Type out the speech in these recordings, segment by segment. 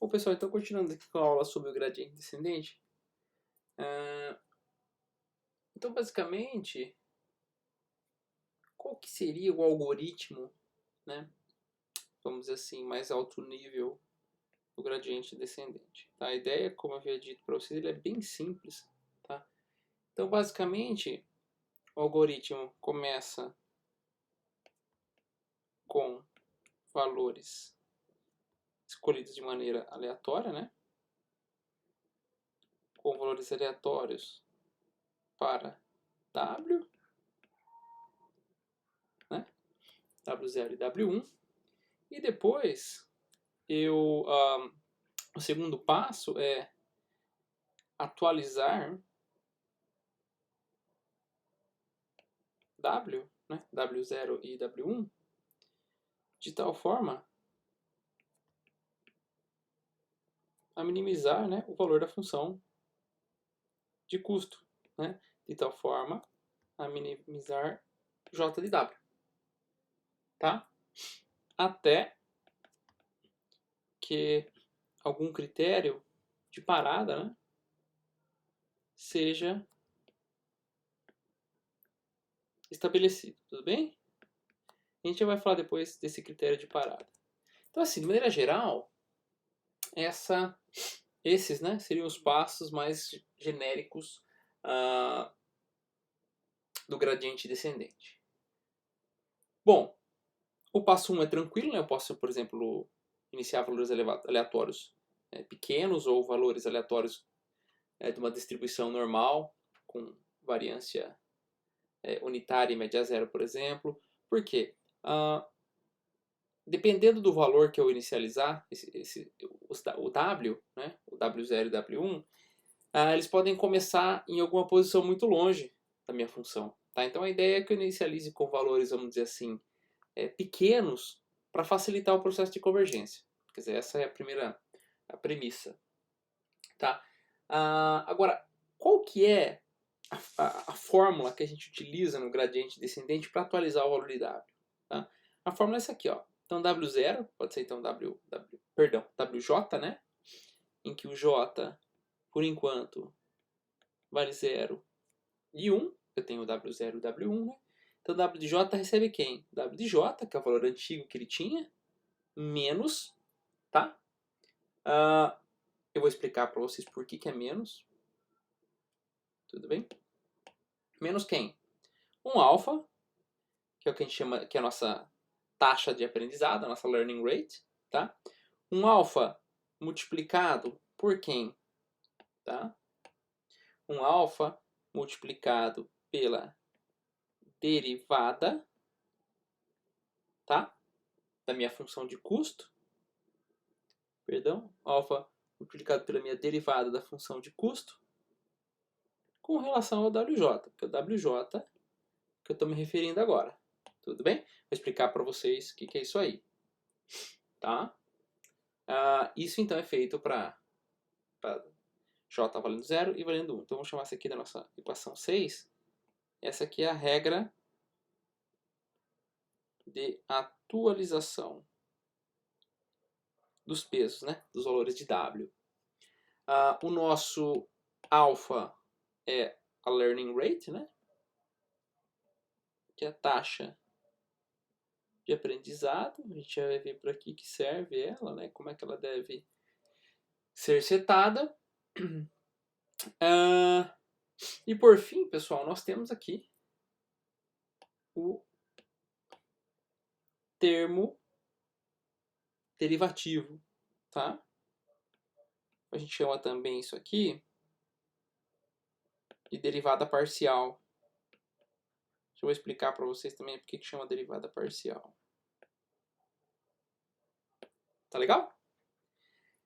Bom, pessoal, então continuando aqui com a aula sobre o gradiente descendente. Então, basicamente, qual que seria o algoritmo, né, vamos dizer assim, mais alto nível do gradiente descendente? Tá? A ideia, como eu havia dito para vocês, ele é bem simples. Tá? Então, basicamente, o algoritmo começa com valores escolhidos de maneira aleatória, né? Com valores aleatórios para W, né? W0 e W1. E depois, o segundo passo é atualizar W, né? W0 e W1, de tal forma a minimizar, né, o valor da função de custo, né? De tal forma a minimizar J de W, tá? Até que algum critério de parada, né, seja estabelecido, tudo bem? A gente já vai falar depois desse critério de parada. Então, assim, de maneira geral, esses, né, seriam os passos mais genéricos do gradiente descendente. Bom, o passo 1 é tranquilo, né? Eu posso, por exemplo, iniciar valores aleatórios pequenos ou valores aleatórios de uma distribuição normal, com variância unitária e média zero, por exemplo. Por quê? Dependendo do valor que eu inicializar, o W, né, o W0 e o W1, eles podem começar em alguma posição muito longe da minha função. Tá? Então a ideia é que eu inicialize com valores, vamos dizer assim, pequenos para facilitar o processo de convergência. Quer dizer, essa é a premissa. Tá? Agora, qual que é a fórmula que a gente utiliza no gradiente descendente para atualizar o valor de W? Tá? A fórmula é essa aqui, ó. Então W0 pode ser então WJ, né? Em que o J, por enquanto, vale 0 e 1. Eu tenho o W0 e o W1, né? Então W de J recebe quem? W de J, que é o valor antigo que ele tinha, menos, tá? Eu vou explicar para vocês por que é menos. Tudo bem? Menos quem? Um alfa, que é o que a gente chama, que é a nossa taxa de aprendizado, a nossa learning rate, tá? Um alfa multiplicado por quem? Tá? Um alfa multiplicado pela derivada, tá? Da minha função de custo, perdão, alfa multiplicado pela minha derivada da função de custo, com relação ao WJ, porque é o WJ que eu estou me referindo agora. Tudo bem? Vou explicar para vocês o que é isso aí. Tá? Isso então é feito para J valendo 0 e valendo 1. Então vamos chamar isso aqui da nossa equação 6. Essa aqui é a regra de atualização dos pesos, né? Dos valores de W. O nosso alfa é a learning rate, né? Que é a taxa de aprendizado. A gente já vai ver por aqui que serve ela, né? Como é que ela deve ser setada. E por fim, pessoal, nós temos aqui o termo derivativo, tá? A gente chama também isso aqui de derivada parcial. Deixa eu explicar para vocês também por que chama derivada parcial. Tá legal?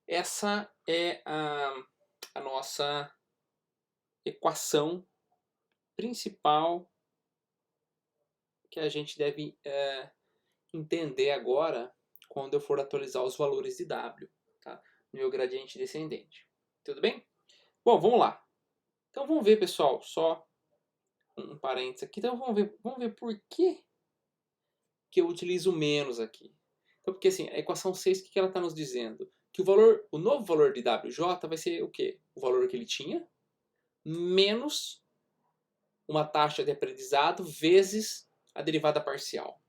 Essa é a nossa equação principal que a gente deve entender agora quando eu for atualizar os valores de W, tá? No meu gradiente descendente. Tudo bem? Bom, vamos lá. Então vamos ver, pessoal, só um parênteses aqui. Então vamos ver por que eu utilizo menos aqui. Então, porque assim, a equação 6, o que ela está nos dizendo? que o novo valor de WJ vai ser o quê? O valor que ele tinha, menos uma taxa de aprendizado vezes a derivada parcial.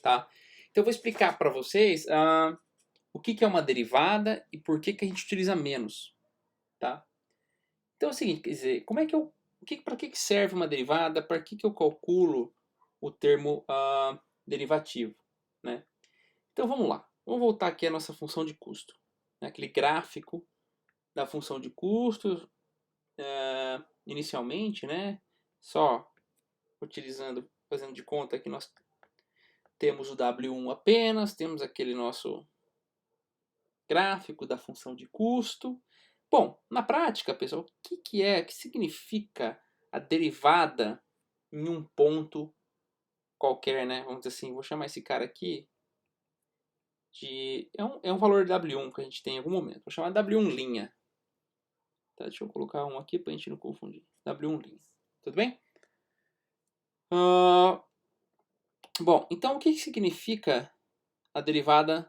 Tá? Então eu vou explicar para vocês o que é uma derivada e por que a gente utiliza menos. Tá? Então é o seguinte, quer dizer, como é que para que serve uma derivada? Para que eu calculo o termo derivativo? Né? Então vamos lá. Vamos voltar aqui à nossa função de custo. Né? Aquele gráfico da função de custo, inicialmente, né? Só fazendo de conta que nós temos o W1 apenas, temos aquele nosso gráfico da função de custo. Bom, na prática, pessoal, o que significa a derivada em um ponto qualquer, né? Vamos dizer assim, vou chamar esse cara aqui de... É um valor W1 que a gente tem em algum momento. Vou chamar W1'. Tá, deixa eu colocar um aqui para a gente não confundir. W1'. Tudo bem? Bom, então o que significa a derivada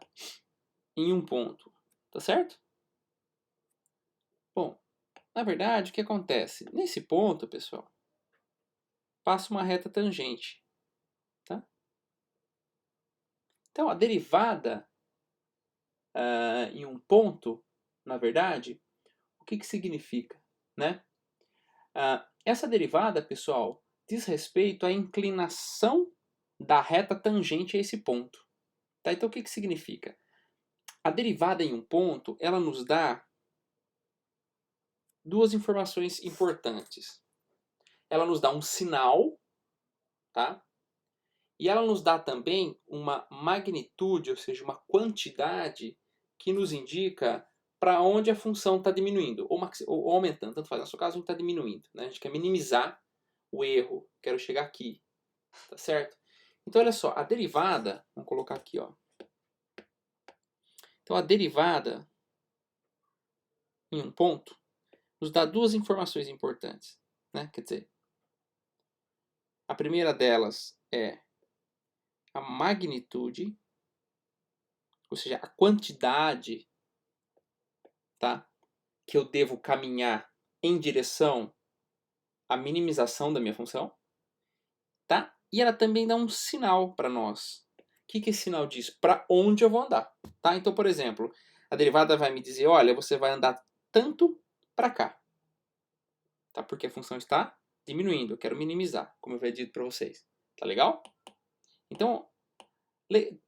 em um ponto? Tá certo? Bom, na verdade, o que acontece? Nesse ponto, pessoal, passa uma reta tangente. Tá? Então, a derivada em um ponto, na verdade, o que significa? Né? Essa derivada, pessoal, diz respeito à inclinação da reta tangente a esse ponto. Tá? Então, o que significa? A derivada em um ponto, ela nos dá duas informações importantes. Ela nos dá um sinal, tá? E ela nos dá também uma magnitude, ou seja, uma quantidade que nos indica para onde a função está diminuindo, ou aumentando, tanto faz. No nosso caso, a gente está diminuindo. Né? A gente quer minimizar o erro, quero chegar aqui, tá certo? Então, olha só, a derivada, vamos colocar aqui, ó. Então, a derivada em um ponto nos dá duas informações importantes. Né? Quer dizer, a primeira delas é a magnitude, ou seja, a quantidade, tá, que eu devo caminhar em direção à minimização da minha função, tá? E ela também dá um sinal para nós. O que esse sinal diz? Para onde eu vou andar, tá? Então, por exemplo, a derivada vai me dizer, olha, você vai andar tanto para cá, tá? Porque a função está diminuindo, eu quero minimizar, como eu havia dito para vocês. Tá legal? Então,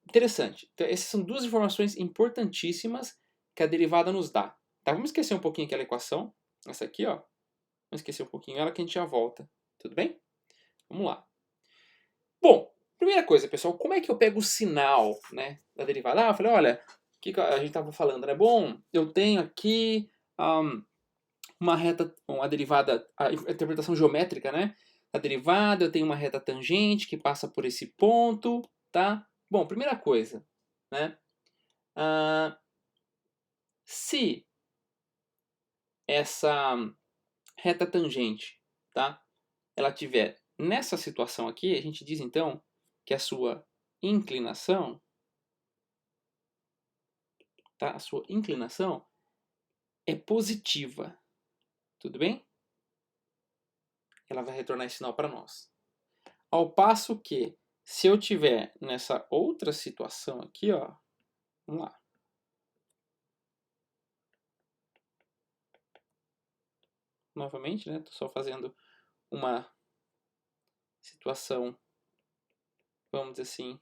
interessante. Então, essas são duas informações importantíssimas que a derivada nos dá. Tá? Vamos esquecer um pouquinho aquela equação. Essa aqui, ó. Vamos esquecer um pouquinho ela que a gente já volta. Tudo bem? Vamos lá. Bom, primeira coisa, pessoal, como é que eu pego o sinal, né, da derivada? Eu falei, olha, o que a gente estava falando, né? Bom, eu tenho aqui uma reta, a derivada, a interpretação geométrica, né? A derivada, eu tenho uma reta tangente que passa por esse ponto, tá? Bom, primeira coisa, né? Se essa reta tangente, tá? Ela tiver nessa situação aqui, a gente diz então que a sua inclinação, tá? A sua inclinação é positiva. Tudo bem? Ela vai retornar esse sinal para nós. Ao passo que, se eu tiver nessa outra situação aqui, ó, vamos lá. Novamente, né? Tô só fazendo uma situação, vamos dizer assim,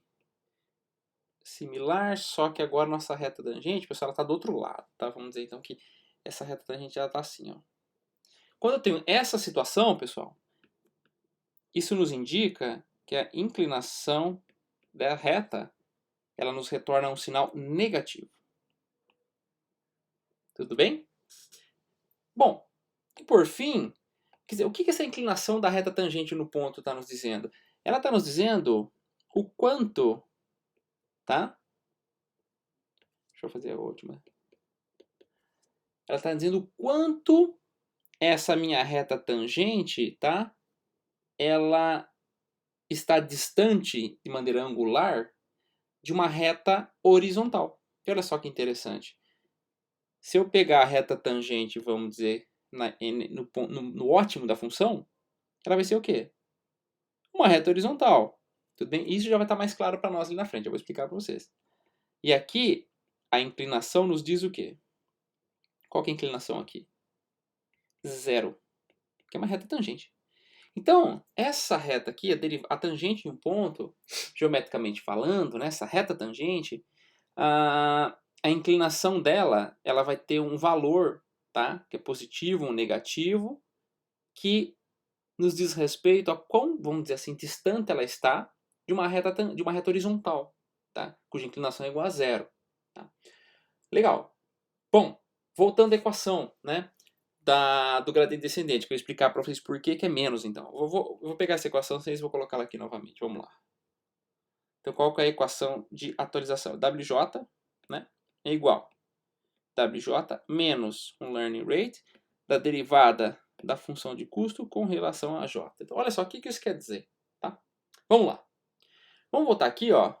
similar, só que agora nossa reta tangente, pessoal, ela está do outro lado, tá? Vamos dizer então que essa reta tangente ela está assim, ó. Quando eu tenho essa situação, pessoal, isso nos indica que a inclinação da reta, ela nos retorna um sinal negativo. Tudo bem? Bom, e por fim, quer dizer, o que essa inclinação da reta tangente no ponto está nos dizendo? Ela está nos dizendo o quanto, tá? Deixa eu fazer a última. Ela está dizendo o quanto essa minha reta tangente, tá? Ela está distante de maneira angular de uma reta horizontal. E olha só que interessante. se eu pegar a reta tangente, vamos dizer, no ótimo da função, ela vai ser o quê? Uma reta horizontal. Tudo bem? Isso já vai estar mais claro para nós ali na frente, eu vou explicar para vocês. E aqui, a inclinação nos diz o quê? Qual que é a inclinação aqui? 0, que é uma reta tangente. Então, essa reta aqui, a tangente de um ponto, geometricamente falando, né, essa reta tangente, a inclinação dela, ela vai ter um valor, tá? Que é positivo ou negativo, que nos diz respeito a quão, vamos dizer assim, distante ela está de uma reta horizontal, tá? Cuja inclinação é igual a 0. Tá? Legal. Bom, voltando à equação, né? Do gradiente descendente, que eu vou explicar para vocês por que é menos, então. Eu vou pegar essa equação, vocês vou colocá-la aqui novamente. Vamos lá. Então, qual que é a equação de atualização? WJ, né, é igual a WJ menos um learning rate da derivada da função de custo com relação a J. Então, olha só, o que isso quer dizer? Tá? Vamos lá. Vamos voltar aqui, ó,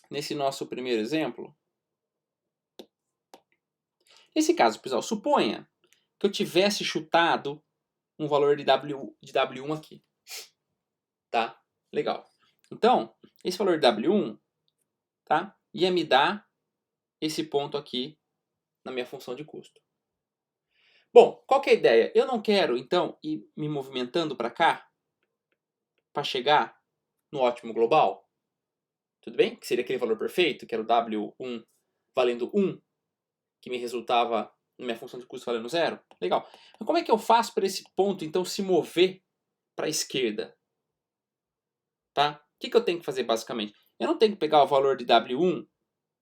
nesse nosso primeiro exemplo. Nesse caso, pessoal, suponha que eu tivesse chutado um valor de W1 aqui. Tá? Legal. Então, esse valor de W1, tá, ia me dar esse ponto aqui na minha função de custo. Bom, qual que é a ideia? Eu não quero, então, ir me movimentando para cá para chegar no ótimo global. Tudo bem? Que seria aquele valor perfeito, que era o W1 valendo 1, que me resultava na minha função de custo valendo 0. Legal. Mas como é que eu faço para esse ponto, então, se mover para a esquerda? Tá? O que eu tenho que fazer, basicamente? Eu não tenho que pegar o valor de W1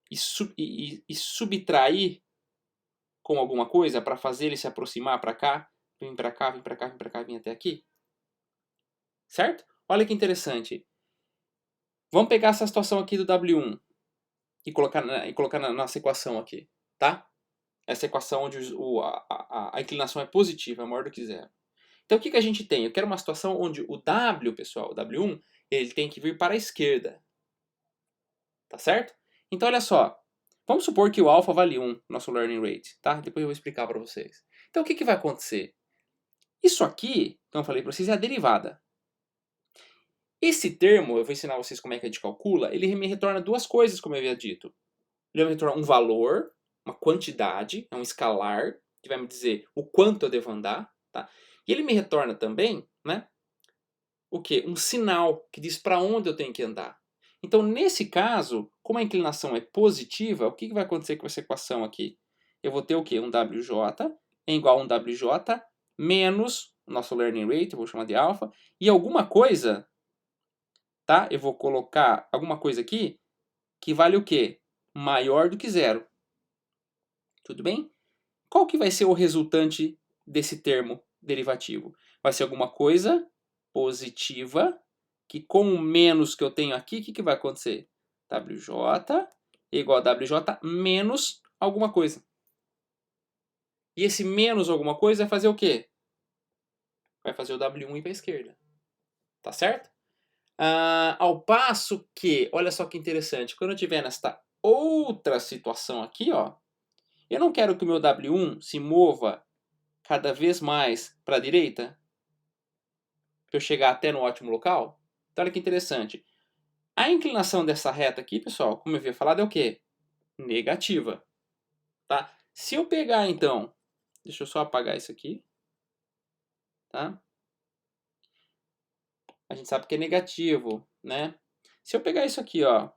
e subtrair com alguma coisa para fazer ele se aproximar para cá, vir para cá, vir para cá, vir para cá, vir até aqui. Certo? Olha que interessante. Vamos pegar essa situação aqui do W1 e colocar na nossa equação aqui, tá? Essa equação onde a inclinação é positiva, é maior do que 0. Então o que a gente tem? Eu quero uma situação onde o W, pessoal, o W1, ele tem que vir para a esquerda. Tá certo? Então olha só. Vamos supor que o alfa vale 1, nosso learning rate, tá? Depois eu vou explicar para vocês. Então o que vai acontecer? Isso aqui, como eu falei para vocês, é a derivada. Esse termo, eu vou ensinar vocês como é que a gente calcula, ele me retorna duas coisas, como eu havia dito. Ele vai me retornar um valor, uma quantidade, é um escalar, que vai me dizer o quanto eu devo andar, tá? E ele me retorna também, né, o quê? Um sinal que diz para onde eu tenho que andar. Então, nesse caso, como a inclinação é positiva, o que vai acontecer com essa equação aqui? Eu vou ter o quê? Um WJ é igual a um WJ menos o nosso learning rate, eu vou chamar de alfa, e alguma coisa, tá? Eu vou colocar alguma coisa aqui que vale o quê? Maior do que 0. Tudo bem? Qual que vai ser o resultante desse termo derivativo? Vai ser alguma coisa positiva que com o menos que eu tenho aqui, o que vai acontecer? WJ igual a WJ menos alguma coisa. E esse menos alguma coisa vai fazer o quê? Vai fazer o W1 ir para a esquerda. Tá certo? Ao passo que, olha só que interessante, quando eu estiver nesta outra situação aqui, ó, eu não quero que o meu W1 se mova cada vez mais para a direita, para eu chegar até no ótimo local. Então olha que interessante. A inclinação dessa reta aqui, pessoal, como eu havia falado, é o quê? Negativa. Tá? Se eu pegar, então, deixa eu só apagar isso aqui. Tá? A gente sabe que é negativo, né? Se eu pegar isso aqui, ó.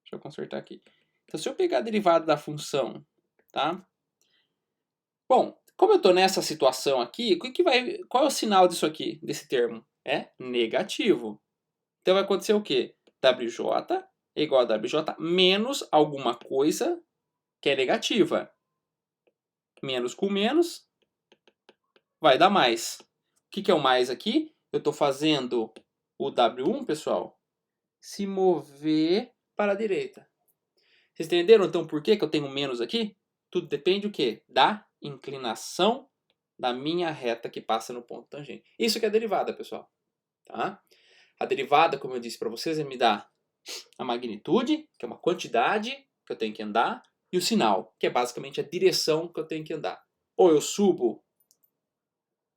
Deixa eu consertar aqui. Então, se eu pegar a derivada da função, tá? Bom, como eu estou nessa situação aqui, qual é o sinal disso aqui, desse termo? É negativo. Então vai acontecer o quê? WJ é igual a WJ menos alguma coisa que é negativa. Menos com menos vai dar mais. O que é o mais aqui? Eu estou fazendo o W1, pessoal, se mover para a direita. Vocês entenderam então por que eu tenho menos aqui? Tudo depende do quê? Da inclinação da minha reta que passa no ponto tangente. Isso que é a derivada, pessoal. Tá? A derivada, como eu disse para vocês, me dá A magnitude, que é uma quantidade que eu tenho que andar, e o sinal, que é basicamente a direção que eu tenho que andar. Ou eu subo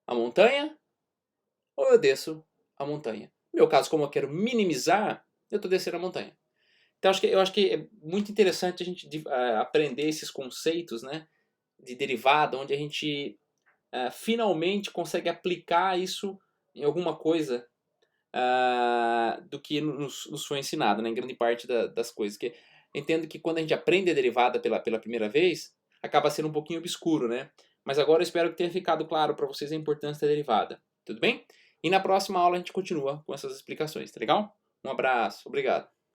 a montanha, ou eu desço a montanha. No meu caso, como eu quero minimizar, eu estou descendo a montanha. Então eu acho que é muito interessante a gente aprender esses conceitos, né, de derivada, onde a gente finalmente consegue aplicar isso em alguma coisa do que nos foi ensinado, né, em grande parte das coisas. Que entendo que quando a gente aprende a derivada pela primeira vez, acaba sendo um pouquinho obscuro, né? Mas agora eu espero que tenha ficado claro para vocês a importância da derivada. Tudo bem? E na próxima aula a gente continua com essas explicações, tá legal? Um abraço, obrigado.